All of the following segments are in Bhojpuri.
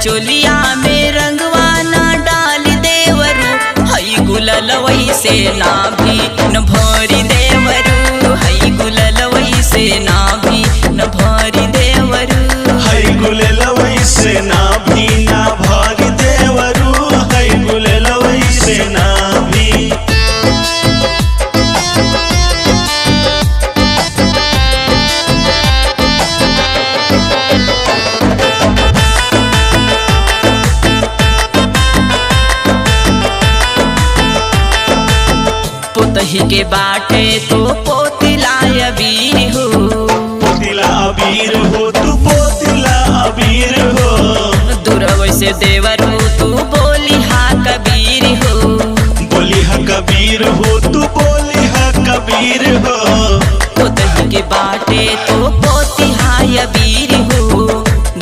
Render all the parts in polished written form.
चोलिया में रंगवा ना डाल देवरू, हई गुलल वैसे ना भी न भरी देवरू, हई गुलल वैसे ना भी न भरी देवरू, हई गुलल वैसे ना भी ना भरी देवरू, हई गुलल वैसे ना भी। पोतही के बाटे तो पोतिला अबीर हो, पोतिला अबीर हो तू पोतिला अबीर हो, दूरवै से देवरू तू बोली हा कबीर हो, बोली हा कबीर हो तू बोली हा कबीर हो। पोतही के बाटे तो पोती हा अबीर हो,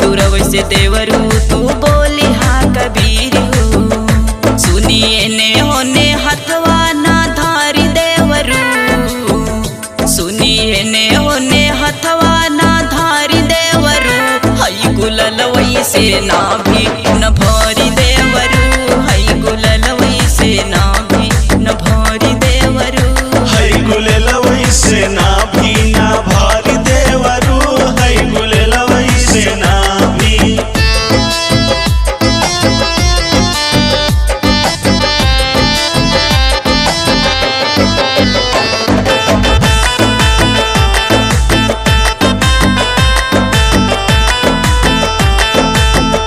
दूरवै से देवरू तू बोली हा कबीर हो, सुनिए ने होने हथवा ना धारी देवरू, सुनिए ने होने हथवा ना धारी देवरू, हई गुलल वैसे ना भी न भरी देवरू, हई गुलल वैसे ना भी न भरी देवरू, हई गुलल वैसे ना भी ना भरी देवरू, हई गुलल वैसे ना भी।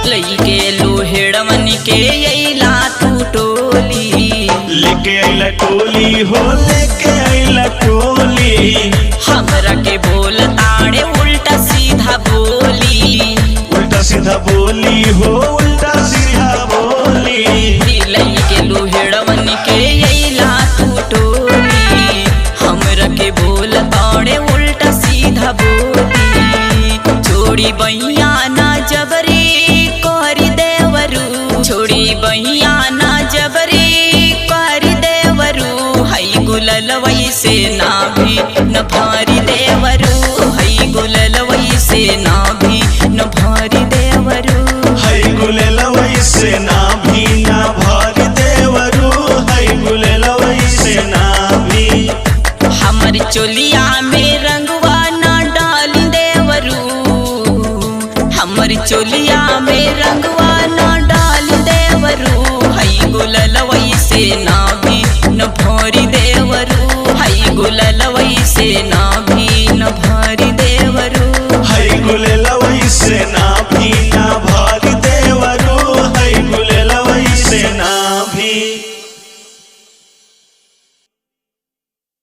लईके लोहेड़वन के अइला तू टोली, लेके अइला टोली हो लेके अइला टोली, हमरा के बोल ताड़े उल्टा सीधा बोली, उल्टा सीधा बोली हो उल्टा सीधा बोली। लईके लोहेड़वन के अइला तू टोली, हमरा के बोल ताड़े उल्टा सीधा बोली, छोड़ी बहिया ना जबरी करी देवरू, छोड़ी बहिया ना जबरी करी देवरू, हई गुलल वैसे ना भी न भारी देवरू, हई गुलल वैसे ना भी न भारी देवरू, हई गुलल वैसे ना भी ना भरी देवरू, हई गुलल वैसे ना भी। हमर चोलिया में रंगवा ना डाल देवरू, हमर चोलिया में रंगवा ना डाल देवरू, हई गुलल वैसे ना भी न भरी देवरू, हई गुलल वैसे ना भी न भरी देवरू, हई गुलल वैसे ना